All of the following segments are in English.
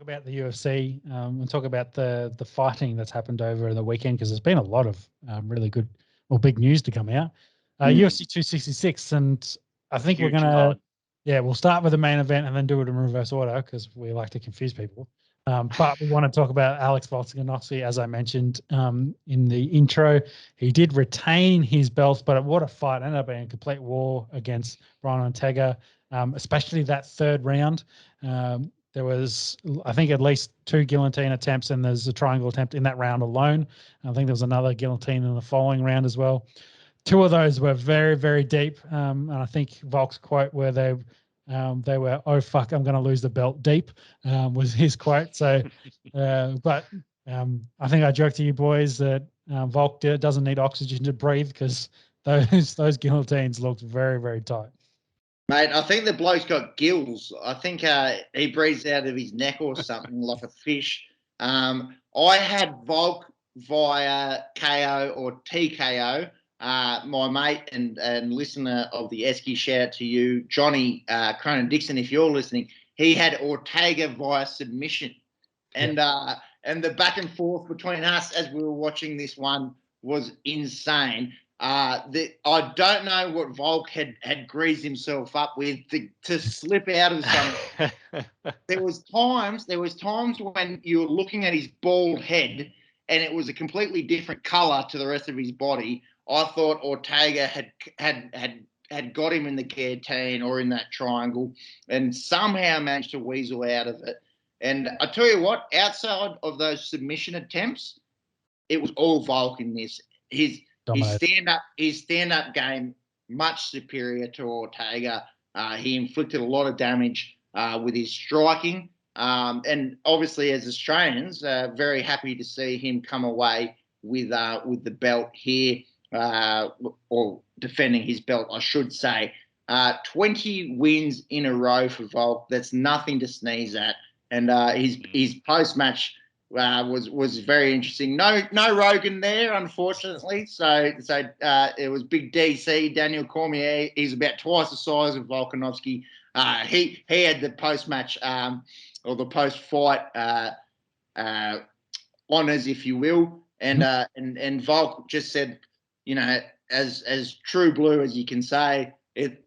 about the UFC and talk about the fighting that's happened over the weekend, because there's been a lot of really good or big news to come out. UFC 266, and I think we're gonna we'll start with the main event and then do it in reverse order because we like to confuse people. But we want to talk about Alex Volkanovski, as I mentioned in the intro. He did retain his belt, but what a fight. Ended up being a complete war against Brian Ortega, especially that third round. There was, I think, at least 2 guillotine attempts, and there's a triangle attempt in that round alone. I think there was another guillotine in the following round as well. 2 of those were very, very deep. And I think Volk's quote where they were, "Oh, fuck, I'm going to lose the belt deep," was his quote. So, but I think I joked to you boys that Volk doesn't need oxygen to breathe because those guillotines looked very, very tight. Mate, I think the bloke's got gills. I think he breathes out of his neck or something like a fish. I had Volk via KO or TKO. My mate and listener of the Esky, shout out to you, Johnny Cronin-Dixon, if you're listening, he had Ortega via submission. And the back and forth between us as we were watching this one was insane. I don't know what Volk had greased himself up with to slip out of something. There was times when you were looking at his bald head and it was a completely different color to the rest of his body. I thought Ortega had got him in the guillotine or in that triangle and somehow managed to weasel out of it. And I tell you what, outside of those submission attempts, it was all Volk in this. His stand-up game, much superior to Ortega. He inflicted a lot of damage with his striking. And obviously, as Australians, very happy to see him come away with the belt here, or defending his belt, I should say. 20 wins in a row for Volk. That's nothing to sneeze at. And his post-match was very interesting. No Rogan there, unfortunately. So it was Big DC, Daniel Cormier. He's about twice the size of Volkanovski. He had the post-match or the post-fight honors, if you will, and Volk just said, you know, as true blue as you can say,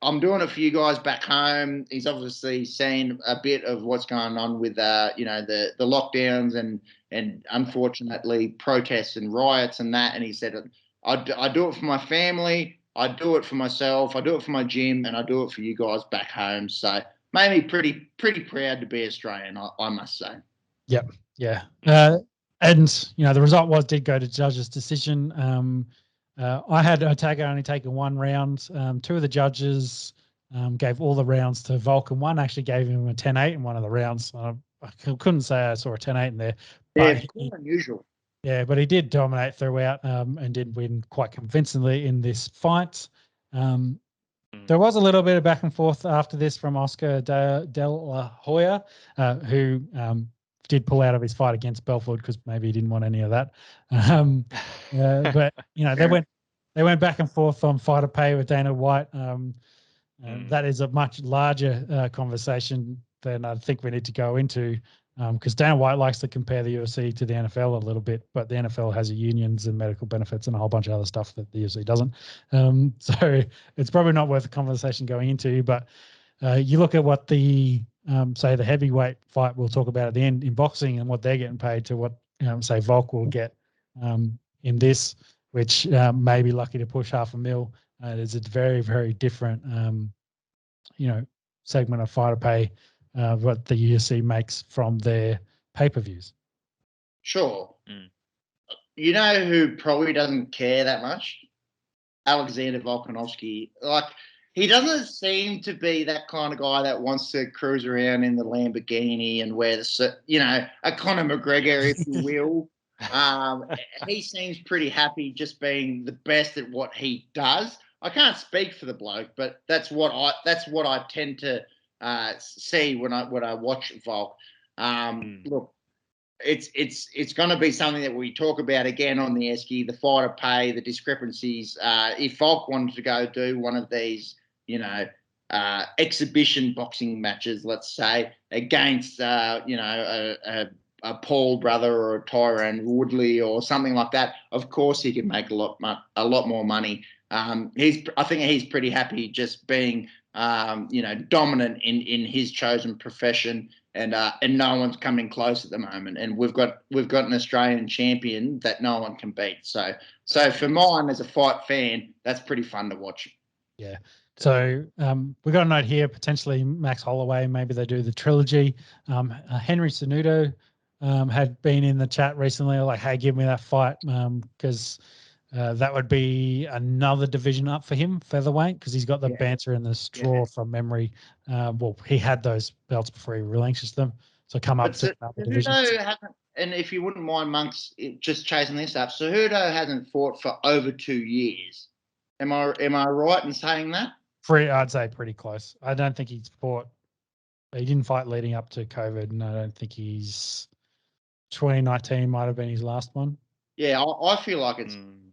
I'm doing it for you guys back home. He's obviously seen a bit of what's going on with the lockdowns and unfortunately protests and riots and that. And he said, I do it for my family, I do it for myself, I do it for my gym, and I do it for you guys back home. So made me pretty proud to be Australian, I must say. Yep. Yeah. And the result did go to judge's decision. I had Ortega only taken 1 round. 2 of the judges gave all the rounds to Volk, and one actually gave him a 10-8 in one of the rounds. I couldn't say I saw a 10-8 in there. But it's quite unusual. Yeah, but he did dominate throughout and did win quite convincingly in this fight. There was a little bit of back and forth after this from Oscar De La Hoya, who did pull out of his fight against Belfort because maybe he didn't want any of that. But they went back and forth on fighter pay with Dana White. That is a much larger conversation than I think we need to go into, because Dana White likes to compare the UFC to the NFL a little bit, but the NFL has unions and medical benefits and a whole bunch of other stuff that the UFC doesn't. So it's probably not worth a conversation going into. But you look at what the say the heavyweight fight we'll talk about at the end in boxing and what they're getting paid to what say Volk will get in this, which may be lucky to push $500,000. It's a very, very different segment of fighter pay what the UFC makes from their pay-per-views. Sure. You know who probably doesn't care that much? Alexander Volkanovski. Like, he doesn't seem to be that kind of guy that wants to cruise around in the Lamborghini and wear a Conor McGregor, if you will. He seems pretty happy just being the best at what he does. I can't speak for the bloke, but that's what I tend to see when I watch Volk. Look, it's going to be something that we talk about again on the Esky, the fighter pay, the discrepancies. If Volk wanted to go do one of these, exhibition boxing matches, let's say, against a Paul brother or a Tyrone Woodley or something like that, of course he can make a lot more money. I think he's pretty happy just being dominant in his chosen profession, and no one's coming close at the moment. And we've got an Australian champion that no one can beat. So for mine as a fight fan, that's pretty fun to watch. Yeah. So we've got a note here, potentially Max Holloway, maybe they do the trilogy. Henry Cenuto had been in the chat recently, like, hey, give me that fight, because that would be another division up for him, featherweight, because he's got the banter and the straw from memory. Well, he had those belts before he relinquished them, so come up to another division. And if you wouldn't mind, Monks, just chasing this up, Cejudo hasn't fought for over 2 years. Am I right in saying that? I'd say pretty close. I don't think he's fought. He didn't fight leading up to COVID, and I don't think 2019 might have been his last one. Yeah, I feel like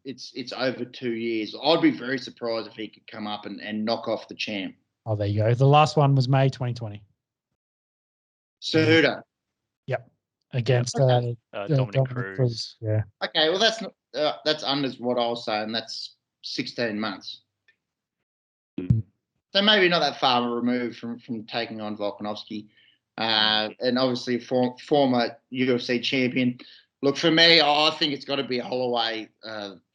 it's over 2 years. I'd be very surprised if he could come up and knock off the champ. Oh, there you go. The last one was May 2020. Cejudo. Yep. Against Dominic Cruz. Yeah. Okay, well that's under what I was saying. That's 16 months. So maybe not that far removed from taking on Volkanovski, and obviously former UFC champion. Look, for me, I think it's got to be a Holloway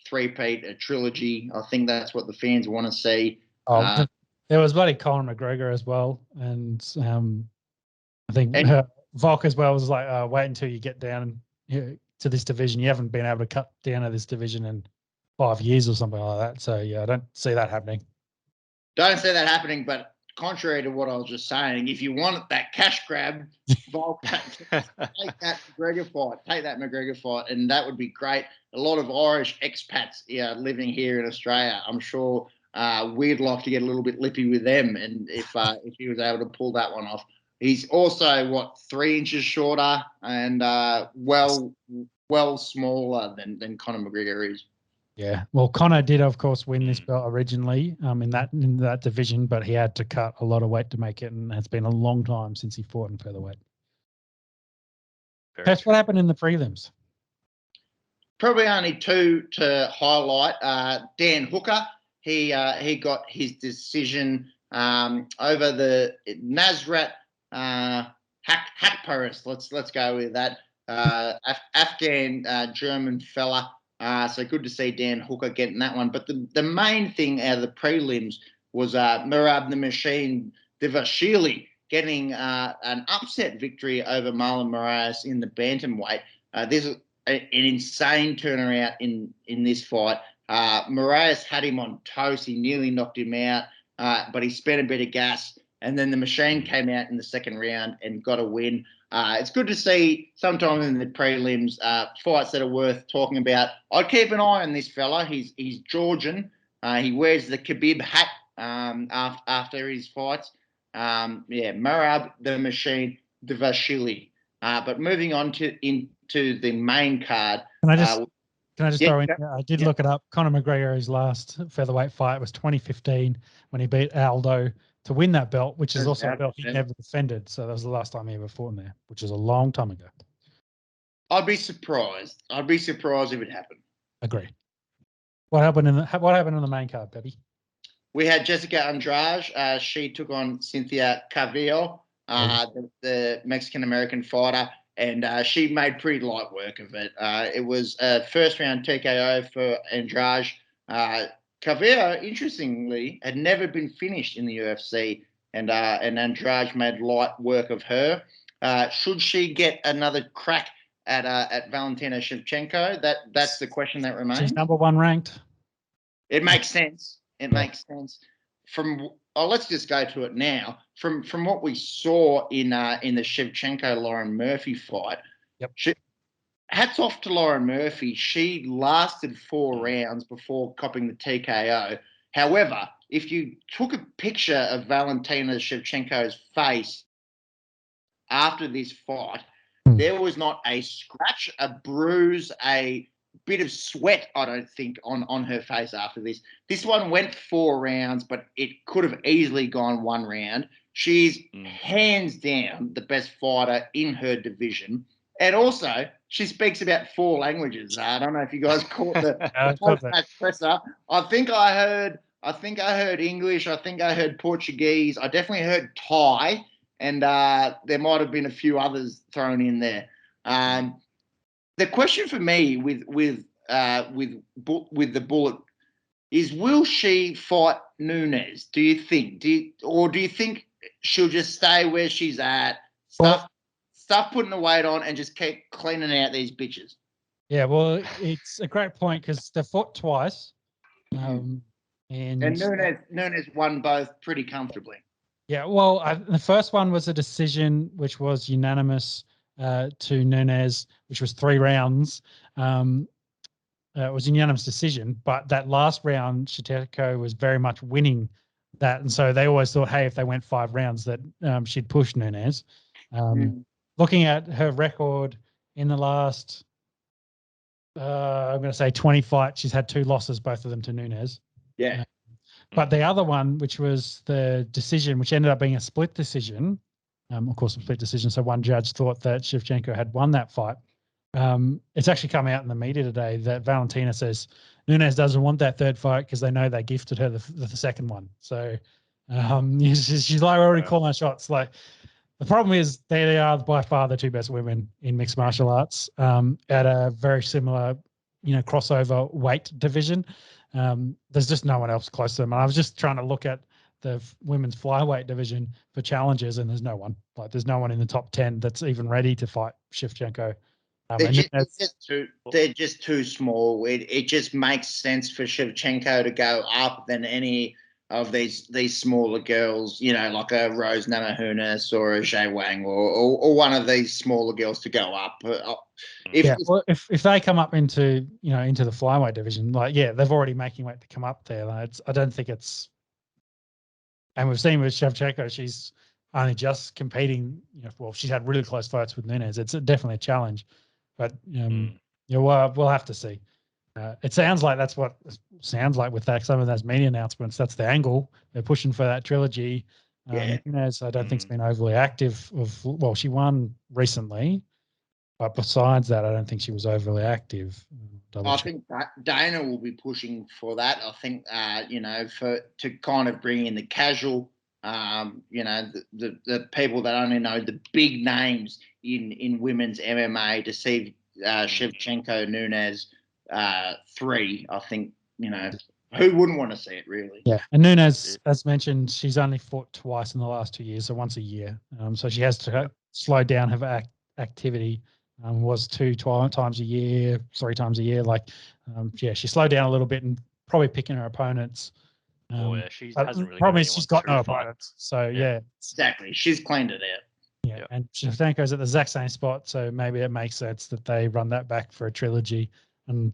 three-peat, a trilogy. I think that's what the fans want to see. There was bloody Conor McGregor as well, and I think Volk as well was like, wait until you get down to this division. You haven't been able to cut down to this division in 5 years or something like that. So, yeah, I don't see that happening. Don't see that happening, but contrary to what I was just saying, if you want that cash grab, Volk, take that McGregor fight, and that would be great. A lot of Irish expats living here in Australia, I'm sure we'd like to get a little bit lippy with them, and if he was able to pull that one off. He's also 3 inches shorter and well smaller than Conor McGregor is. Yeah, well, Conor did, of course, win this belt originally in that division, but he had to cut a lot of weight to make it, and it's been a long time since he fought in featherweight. That's what happened in the prelims. Probably only 2 to highlight. Dan Hooker, he got his decision over the Nasrat Hakparas. Let's go with that. Afghan German fella. So good to see Dan Hooker getting that one. But the main thing out of the prelims was Merab the Machine Devashili getting an upset victory over Marlon Moraes in the bantamweight. There's an insane turnaround in this fight. Moraes had him on toast. He nearly knocked him out, but he spent a bit of gas. And then the Machine came out in the second round and got a win. It's good to see sometimes in the prelims fights that are worth talking about. I'd keep an eye on this fella. He's Georgian. He wears the Khabib hat after his fights. Merab the Machine Devashili. But moving on into the main card. Can I just throw in? I did look it up. Conor McGregor's last featherweight fight was 2015 when he beat Aldo to win that belt, which is also a belt he never defended. So that was the last time he ever fought in there, which is a long time ago. I'd be surprised. If it happened. Agree. What happened in the main card, Peppy? We had Jessica Andrade. She took on Cynthia Calvillo, the Mexican-American fighter, and she made pretty light work of it. It was a first-round TKO for Andrade. Calvillo, interestingly, had never been finished in the UFC, and Andrade made light work of her. Should she get another crack at Valentina Shevchenko? That's the question that remains. She's number 1 ranked. It makes sense. Makes sense. Let's just go to it now. From what we saw in the Shevchenko Lauren Murphy fight. Yep. Hats off to Lauren Murphy. She lasted 4 rounds before copping the TKO. However, if you took a picture of Valentina Shevchenko's face after this fight, there was not a scratch, a bruise, a bit of sweat, I don't think, on her face after this. This one went 4 rounds, but it could have easily gone 1 round. She's hands down the best fighter in her division. And also, she speaks about 4 languages. I don't know if you guys caught the post-match presser. I think I heard English. I think I heard Portuguese. I definitely heard Thai, and there might have been a few others thrown in there. The question for me with the Bullet is, will she fight Nunes? Do you think? Do you think she'll just stay where she's at? Stuff putting the weight on and just keep cleaning out these bitches. Yeah, well, it's a great point because they fought twice, and Nunes won both pretty comfortably. Yeah, well, the first one was a decision which was unanimous to Nunes, which was 3 rounds. It was a unanimous decision, but that last round, Shevchenko was very much winning that, and so they always thought, hey, if they went 5 rounds, that she'd push Nunes. Looking at her record in the last, I'm going to say 20 fights, she's had 2 losses, both of them to Nunes. Yeah. But the other one, which was the decision, which ended up being a split decision, of course, a split decision, so one judge thought that Shevchenko had won that fight. It's actually come out in the media today that Valentina says Nunes doesn't want that 3rd fight because they know they gifted her the second one. So she's like already calling shots. Like, the problem is they are by far the 2 best women in mixed martial arts at a very similar, crossover weight division. There's just no one else close to them. And I was just trying to look at the women's flyweight division for challengers, and there's no one. Like, there's no one in the top 10 that's even ready to fight Shevchenko. They're just too small. It just makes sense for Shevchenko to go up than any of these smaller girls, like a Rose Namajunas or a Zhai Wang or one of these smaller girls to go up. If they come up into the flyweight division, they've already making weight to come up there. I don't think it's, and we've seen with Shevchenko, she's only just competing. She's had really close fights with Nunes. It's definitely a challenge, but we'll have to see. It sounds like that's what it sounds like with some of those media announcements. That's the angle. They're pushing for that trilogy. Nunes, I don't think, has been overly active. She won recently, but besides that, I don't think she was overly active. I think Dana will be pushing for that. I think, to kind of bring in the casual, the people that only know the big names in women's MMA to see Shevchenko, Nunes, 3. I think, who wouldn't want to see it, really? Yeah, and Nunes, as mentioned, she's only fought twice in the last 2 years, so once a year. So she has to slow down her activity. Was 2 times a year, 3 times a year. She slowed down a little bit and probably picking her opponents. She hasn't really. Problem is she's got no opponents. So exactly, she's cleaned it out. Yeah, and Shevchenko's at the exact same spot, so maybe it makes sense that they run that back for a trilogy. And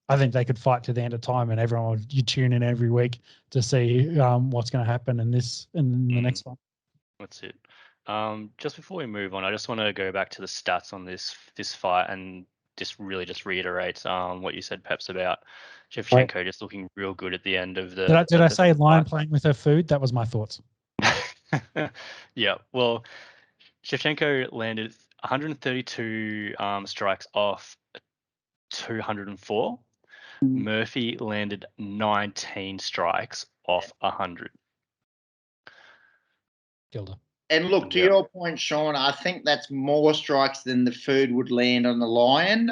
I think they could fight to the end of time, and everyone would tune in every week to see what's going to happen in the next one. That's it. Just before we move on, I just want to go back to the stats on this fight and just reiterate what you said, Peps, about Shevchenko just looking real good at the end of the. Did I say Lion playing with her food? That was my thoughts. Yeah, well, Shevchenko landed 132 strikes off 204. Murphy landed 19 strikes off 100. Killed her. And look, to your point, Sean, I think that's more strikes than the food would land on the Lion.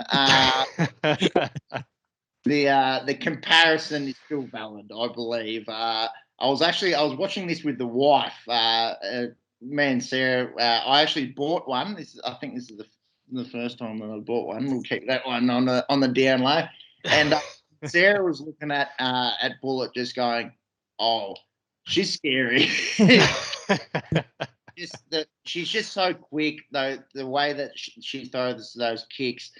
The comparison is still valid, I believe. I was watching this with the wife, me and Sarah. I actually bought one. I think this is the first time that I bought one. We'll keep that one on the down low. And Sarah was looking at Bullet, just going, "Oh, she's scary." She's just so quick, though. The way that she throws those kicks,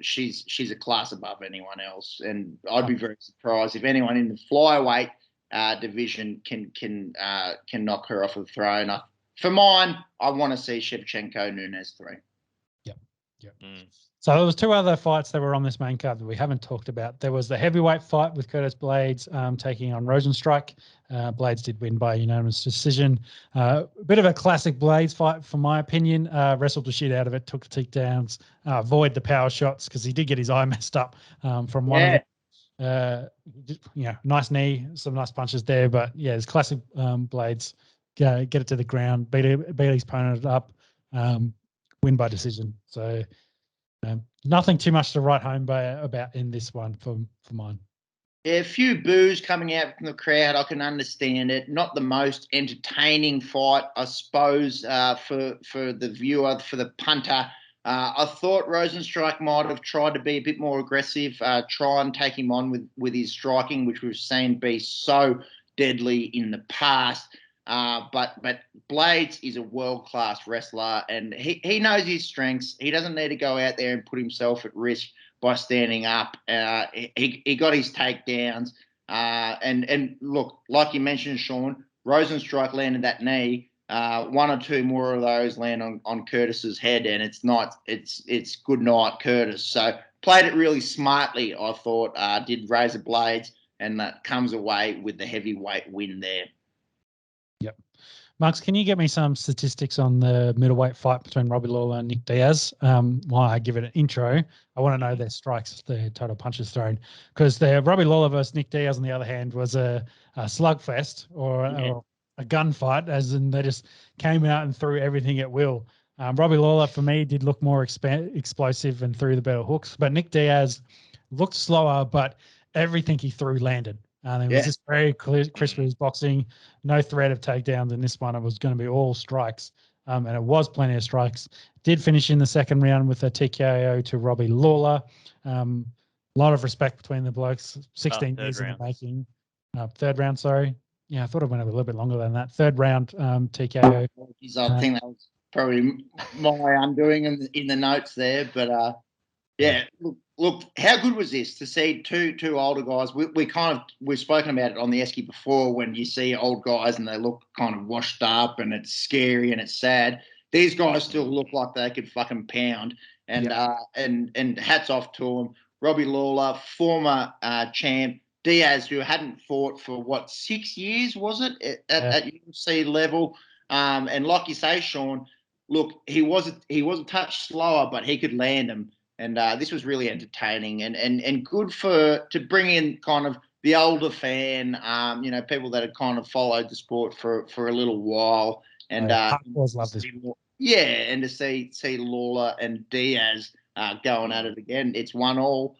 she's a class above anyone else. And I'd be very surprised if anyone in the flyweight division can knock her off the throne. For mine, I want to see Shevchenko Nunes 3. Yep. Yeah. Mm. So there was 2 other fights that were on this main card that we haven't talked about. There was the heavyweight fight with Curtis Blades taking on Rosenstrike. Blades did win by unanimous decision. A bit of a classic Blades fight, from my opinion. Wrestled the shit out of it, took the takedowns, avoid the power shots because he did get his eye messed up from one of them. Nice knee, some nice punches there. But yeah, it's classic Blades. Get it to the ground, beat his opponent up, win by decision. So nothing too much to write home about in this one for mine. Yeah, a few boos coming out from the crowd. I can understand it. Not the most entertaining fight, I suppose, for the viewer, for the punter. I thought Rosenstrike might have tried to be a bit more aggressive, try and take him on with his striking, which we've seen be so deadly in the past. But Blades is a world-class wrestler, and he knows his strengths. He doesn't need to go out there and put himself at risk by standing up. He got his takedowns. And look, like you mentioned, Sean, Rosenstrike landed that knee. 1 or 2 more of those land on Curtis's head, and it's good night, Curtis. So played it really smartly, I thought, did Razor Blades, and that comes away with the heavyweight win there. Yep. Marks, can you get me some statistics on the middleweight fight between Robbie Lawler and Nick Diaz? While I give it an intro, I want to know their strikes, their total punches thrown, because the Robbie Lawler versus Nick Diaz, on the other hand, was a slugfest or a gunfight, as in they just came out and threw everything at will. Robbie Lawler, for me, did look more explosive and threw the better hooks, but Nick Diaz looked slower, but everything he threw landed. It was just very crisp with his boxing, no threat of takedowns in this one. It was going to be all strikes, and it was plenty of strikes. Did finish in the second round with a TKO to Robbie Lawler. A lot of respect between the blokes. 16 years in the making. Third round, sorry. Yeah, I thought it went a little bit longer than that. Third round TKO. I think that was probably my undoing in the notes there, but yeah, look, how good was this to see two older guys? We've spoken about it on the Esky before, when you see old guys and they look kind of washed up and it's scary and it's sad. These guys still look like they could fucking pound, and hats off to them. Robbie Lawler, former champ. Diaz, who hadn't fought for 6 years, was it, at UFC level? And like you say, Sean, look, he was a touch slower, but he could land them. And this was really entertaining and good to bring in kind of the older fan, people that had kind of followed the sport for a little while. And always love this. And to see Lawler and Diaz going at it again. It's 1-1.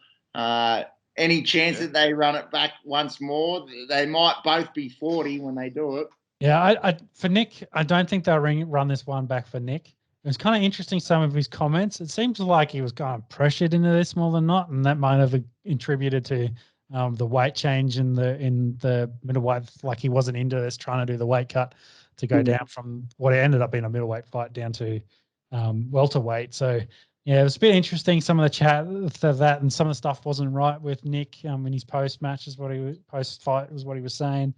Any chance that they run it back once more? They might both be 40 when they do it. Yeah, for Nick, I don't think they'll run this one back for Nick. It was kind of interesting, some of his comments. It seems like he was kind of pressured into this more than not, and that might have contributed to the weight change in the middleweight. Like he wasn't into this, trying to do the weight cut to go down from what ended up being a middleweight fight down to welterweight. So yeah, it was a bit interesting. Some of the chat for that, and some of the stuff wasn't right with Nick in his post match, post fight was what he was saying.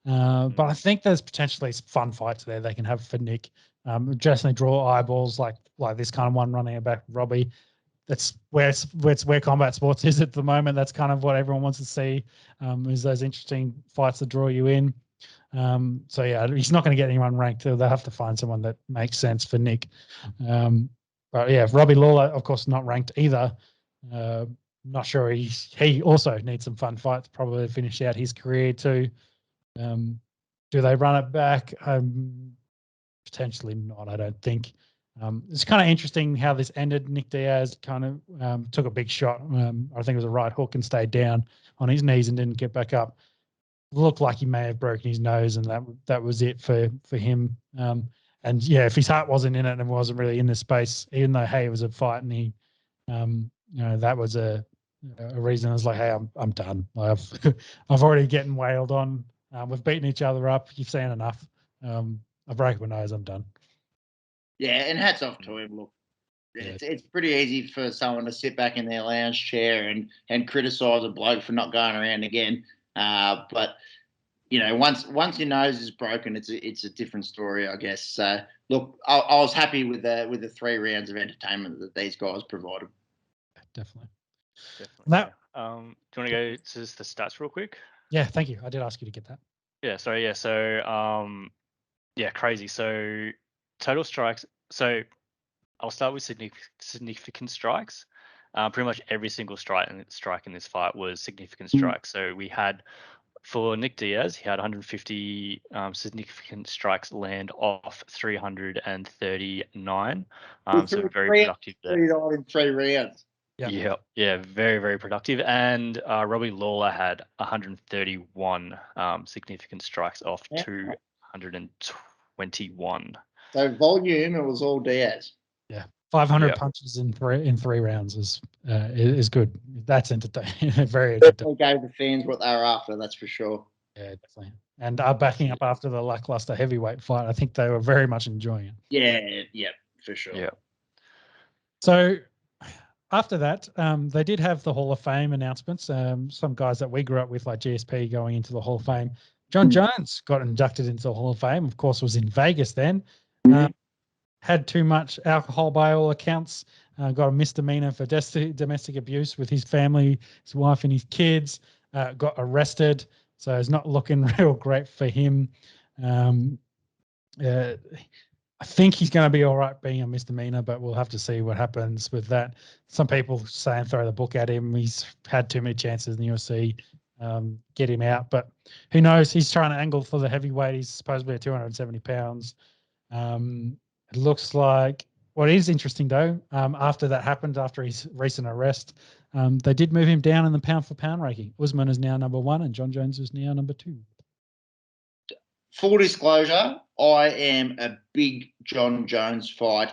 But I think there's potentially some fun fights there they can have for Nick. Definitely draw eyeballs like this kind of one running back Robbie. That's where combat sports is at the moment. That's kind of what everyone wants to see, is those interesting fights that draw you in. So yeah, he's not going to get anyone ranked. They'll have to find someone that makes sense for Nick. But yeah, Robbie Lawler, of course, not ranked either. Not sure he also needs some fun fights, probably to finish out his career too. Do they run it back? Potentially not, I don't think. It's kind of interesting how this ended. Nick Diaz kind of took a big shot. I think it was a right hook and stayed down on his knees and didn't get back up. Looked like he may have broken his nose, and that was it for him. And yeah, if his heart wasn't in it and wasn't really in the space, even though, hey, it was a fight, and he, that was a reason. I was like, hey, I'm done. I've already getting wailed on. We've beaten each other up. You've seen enough. I broke my nose. I'm done. Yeah, and hats off to him. Look, it's pretty easy for someone to sit back in their lounge chair and criticise a bloke for not going around again. But once your nose is broken, it's a different story, I guess. So look, I was happy with the 3 rounds of entertainment that these guys provided. Definitely. Definitely. Do you want to go to the stats real quick? Yeah, thank you. I did ask you to get that. Yeah, sorry. Yeah, so crazy. So total strikes. So I'll start with significant strikes. Pretty much every single strike in this fight was significant strikes. So we had, for Nick Diaz, he had 150 significant strikes land off 339. So very productive there. 39 in 3 rounds. Yeah, very, very productive. And Robbie Lawler had 131 significant strikes off 221. So volume, it was all Diaz. Yeah, 500 punches in 3 rounds is good. That's entertaining. Very entertaining. Definitely gave the fans what they were after. That's for sure. Yeah, definitely. And backing up after the lackluster heavyweight fight, I think they were very much enjoying it. Yeah, for sure. Yeah. So after that, they did have the Hall of Fame announcements. Some guys that we grew up with, like GSP, going into the Hall of Fame. John Jones got inducted into the Hall of Fame. Of course, was in Vegas then. Had too much alcohol by all accounts. Got a misdemeanor for domestic abuse with his family, his wife and his kids. Got arrested. So it's not looking real great for him. I think he's going to be all right being a misdemeanor, but we'll have to see what happens with that. Some people saying throw the book at him. He's had too many chances in the UFC. Get him out. But who knows? He's trying to angle for the heavyweight. He's supposed to be at 270 pounds. It looks like what is interesting, though, after that happened, after his recent arrest, they did move him down in the pound-for-pound ranking. Usman is now number 1 and John Jones is now number 2. Full disclosure, I am a big John Jones fight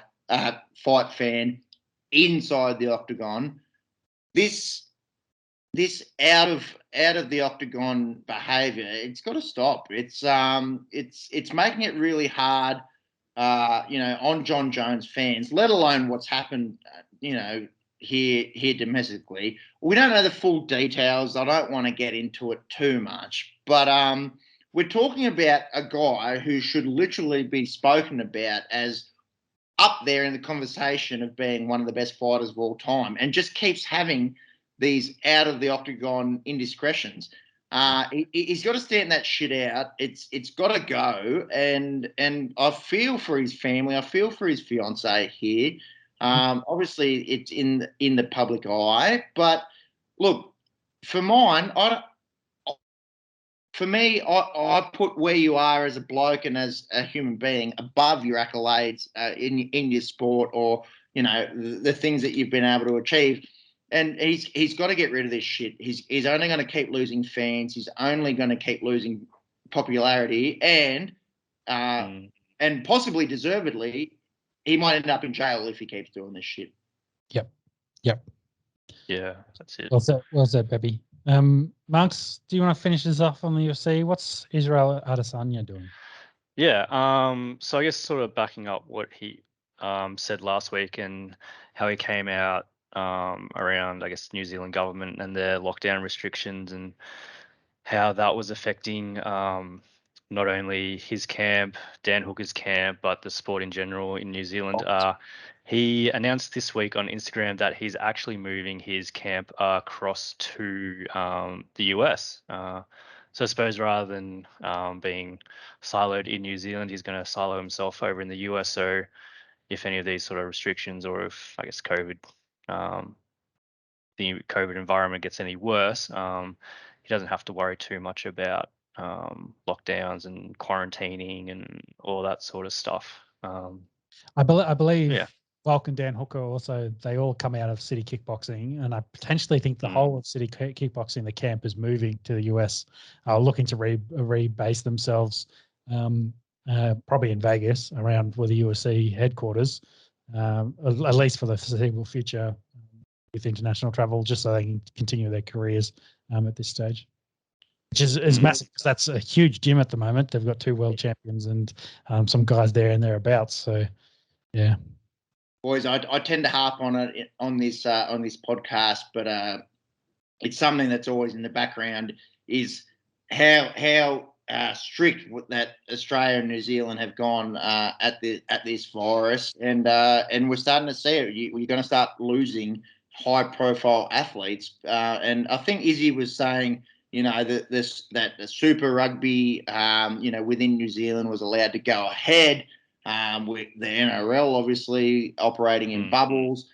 fan inside the octagon. This out of the octagon behaviour, it's got to stop. It's making it really hard, on John Jones fans, let alone what's happened, here domestically. We don't know the full details. I don't want to get into it too much, but we're talking about a guy who should literally be spoken about as up there in the conversation of being one of the best fighters of all time, and just keeps having these out of the octagon indiscretions. He's got to stand that shit out. It's got to go, and I feel for his family. I feel for his fiance here. Obviously, it's in the public eye, but look, for mine, For me, I put where you are as a bloke and as a human being above your accolades in your sport, or the things that you've been able to achieve. And he's got to get rid of this shit. He's only going to keep losing fans. He's only going to keep losing popularity, and possibly deservedly, he might end up in jail if he keeps doing this shit. Yep. Yeah, that's it. Well said, Pepe. Marks, do you want to finish this off on the UFC? What's Israel Adesanya doing? Yeah. So I guess sort of backing up what he said last week and how he came out around, I guess, New Zealand government and their lockdown restrictions, and how that was affecting not only his camp, Dan Hooker's camp, but the sport in general in New Zealand. He announced this week on Instagram that he's actually moving his camp across to the US. So I suppose rather than being siloed in New Zealand, he's going to silo himself over in the US. So if any of these sort of restrictions, or if, I guess, the COVID environment gets any worse, he doesn't have to worry too much about lockdowns and quarantining and all that sort of stuff. I believe Volk and Dan Hooker also, they all come out of City Kickboxing, and I potentially think the whole of City Kickboxing, the camp, is moving to the US, looking to rebase themselves, probably in Vegas, around where the UFC headquarters, at least for the foreseeable future, with international travel, just so they can continue their careers at this stage. Which is massive, because that's a huge gym at the moment. They've got 2 world champions and some guys there and thereabouts. So, yeah. Boys, I tend to harp on it on this podcast, but it's something that's always in the background, is how strict that Australia and New Zealand have gone at this virus, and we're starting to see it. You're going to start losing high-profile athletes, and I think Izzy was saying, that the Super Rugby, within New Zealand was allowed to go ahead, with the NRL obviously operating in bubbles.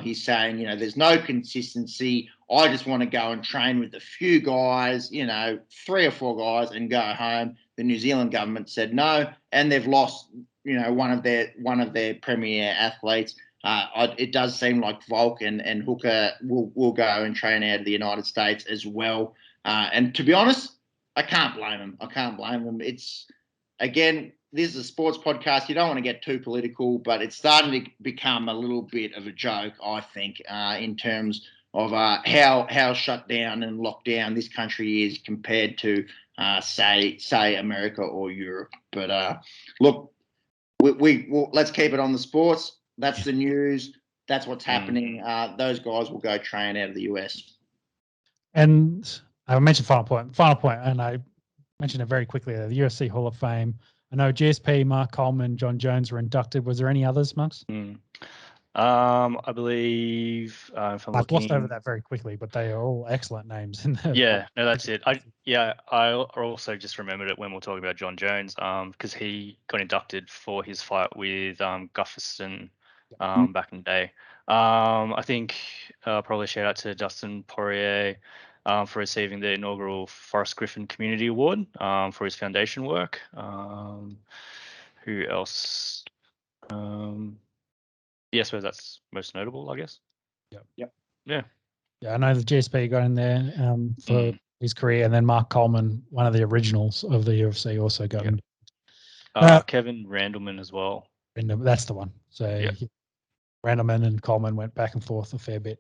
He's saying, there's no consistency. I just want to go and train with a few guys, 3 or 4 guys, and go home. The New Zealand government said no, and they've lost, one of their premier athletes. It does seem like Volk and Hooker will go and train out of the United States as well. And to be honest, I can't blame them. It's, again, this is a sports podcast. You don't want to get too political, but it's starting to become a little bit of a joke, I think, in terms of how shut down and locked down this country is compared to, say America or Europe. But look, we'll, let's keep it on the sports. That's the news. That's what's happening. Those guys will go train out of the US. And I mentioned final point, and I mentioned it very quickly. The UFC Hall of Fame. I know GSP, Mark Coleman, John Jones were inducted. Was there any others, Marks? I believe if I'm I've glossed looking, over that very quickly, but they are all excellent names in there. yeah, no, that's it. I also just remembered it when we're talking about John Jones, because he got inducted for his fight with Gustafsson back in the day. I think probably shout out to Dustin Poirier for receiving the inaugural Forrest Griffin Community Award for his foundation work. Who else? Yeah, I suppose that's most notable, I guess. Yep. Yeah. Yeah, I know the GSP got in there for his career, and then Mark Coleman, one of the originals of the UFC, also got in. Kevin Randleman as well. That's the one. So Randleman and Coleman went back and forth a fair bit.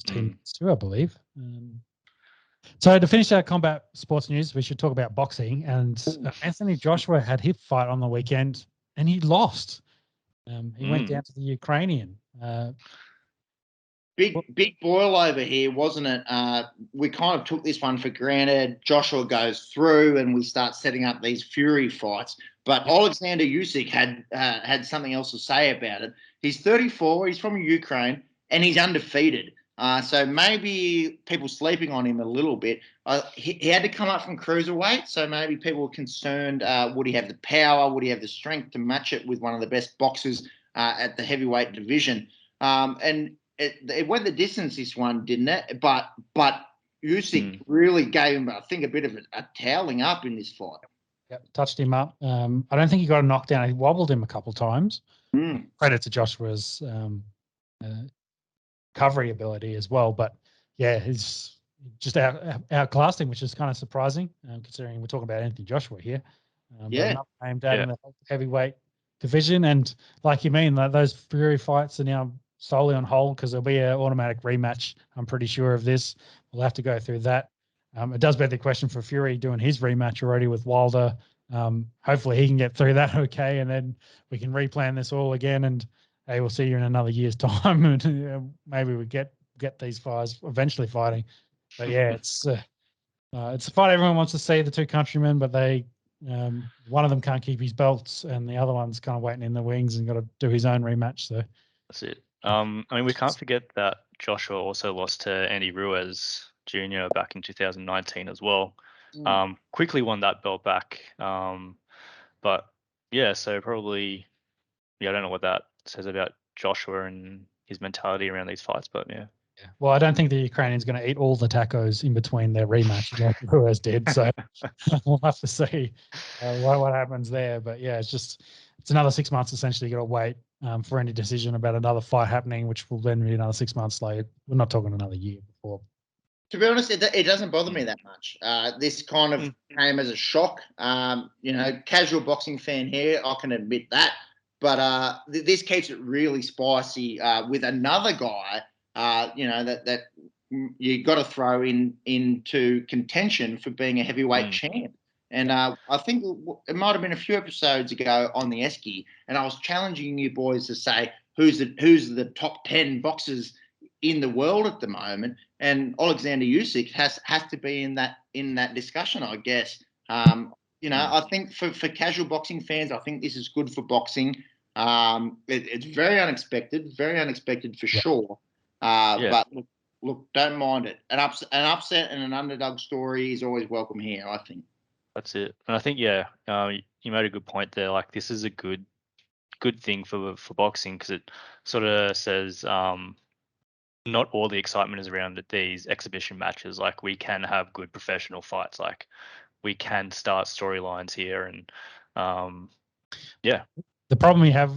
Teams too, I believe. So to finish our combat sports news, we should talk about boxing. And Anthony Joshua had his fight on the weekend, and he lost. He went down to the Ukrainian. Big boil over here, wasn't it? We kind of took this one for granted. Joshua goes through, and we start setting up these Fury fights. But Alexander Usyk had something else to say about it. He's 34. He's from Ukraine, and he's undefeated. So maybe people sleeping on him a little bit. He had to come up from cruiserweight, so maybe people were concerned, would he have the power, would he have the strength to match it with one of the best boxers at the heavyweight division? And it went the distance, this one, didn't it? But Usyk really gave him, I think, a bit of a toweling up in this fight. Yep, touched him up. I don't think he got a knockdown. He wobbled him a couple of times. Credit to Joshua's recovery ability as well. But yeah, he's just outclassed him, which is kind of surprising, considering we're talking about Anthony Joshua here. Aimed at in the heavyweight division. And like you mean, those Fury fights are now solely on hold because there'll be an automatic rematch. I'm pretty sure of this. We'll have to go through that. It does beg the question for Fury doing his rematch already with Wilder. Hopefully he can get through that okay, and then we can replan this all again. And hey, we'll see you in another year's time, and maybe we get these guys eventually fighting. But yeah, it's a fight everyone wants to see, the two countrymen, but they one of them can't keep his belts, and the other one's kind of waiting in the wings and got to do his own rematch. So that's it. I mean, we can't forget that Joshua also lost to Andy Ruiz Jr. back in 2019 as well. Quickly won that belt back. But yeah, so probably, I don't know what that says about Joshua and his mentality around these fights, but yeah. Well, I don't think the Ukrainian's going to eat all the tacos in between their rematch like Ruiz did. So we'll have to see what happens there. But yeah, it's another 6 months essentially. You got to wait for any decision about another fight happening, which will then be another 6 months later. We're not talking another year before. To be honest, it doesn't bother me that much. This kind of came as a shock. Casual boxing fan here, I can admit that. But this keeps it really spicy with another guy, that you got to throw into contention for being a heavyweight champ. And I think it might have been a few episodes ago on the Esky, and I was challenging you boys to say who's the top 10 boxers in the world at the moment, and Alexander Usyk has to be in that discussion, I guess. I think for casual boxing fans, I think this is good for boxing. It's very unexpected for sure. But look, don't mind it. An upset and an underdog story is always welcome here, I think. That's it. And I think, you made a good point there. Like, this is a good thing for boxing, because it sort of says not all the excitement is around these exhibition matches. Like, we can have good professional fights. Like, we can start storylines here, and The problem we have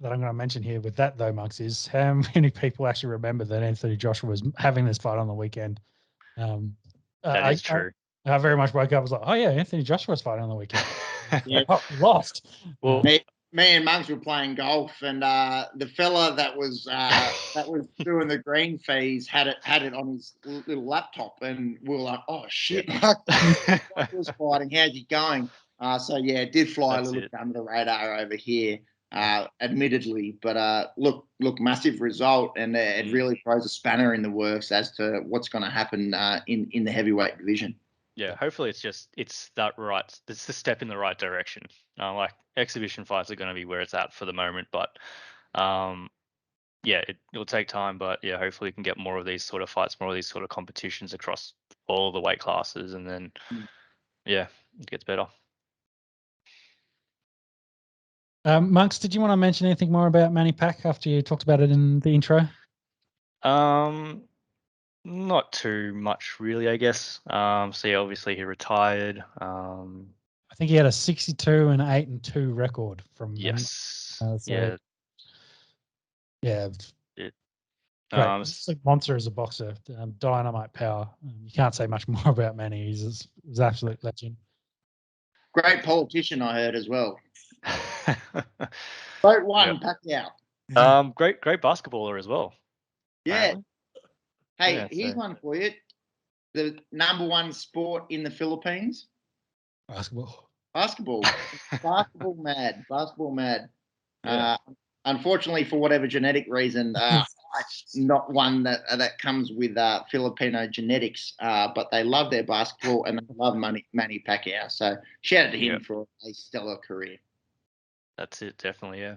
that I'm going to mention here with that, though, Monks, is how many people actually remember that Anthony Joshua was having this fight on the weekend. That is true. I very much woke up. I was like, oh yeah, Anthony Joshua's fighting on the weekend. Yeah. Oh, lost. Well, me and Muggs were playing golf, and the fella that was doing the green fees had it on his little laptop, and we were like, oh shit, Mark was fighting. How's he going? So yeah, it did fly a little bit under the radar over here, admittedly. But look, massive result, and it really throws a spanner in the works as to what's going to happen in the heavyweight division. Yeah, hopefully it's that right. It's the step in the right direction. Like, exhibition fights are going to be where it's at for the moment, but it'll take time. But yeah, hopefully we can get more of these sort of fights, more of these sort of competitions across all the weight classes, and then it gets better. Monks, did you want to mention anything more about Manny Pac after you talked about it in the intro? Not too much, really, I guess. So yeah, obviously he retired. I think he had a 62 and 8-2 record from yes, yeah. It, Great. It's a monster as a boxer. Dynamite power. You can't say much more about Manny. He's an absolute legend. Great politician, I heard as well. Vote one, Pacquiao. Great basketballer as well. Yeah. Apparently. Hey, here's one for you. The number one sport in the Philippines? Basketball. Basketball mad. Unfortunately, for whatever genetic reason, not one that comes with Filipino genetics, but they love their basketball and they love Manny Pacquiao. So shout out to him for a stellar career. That's it, definitely, yeah.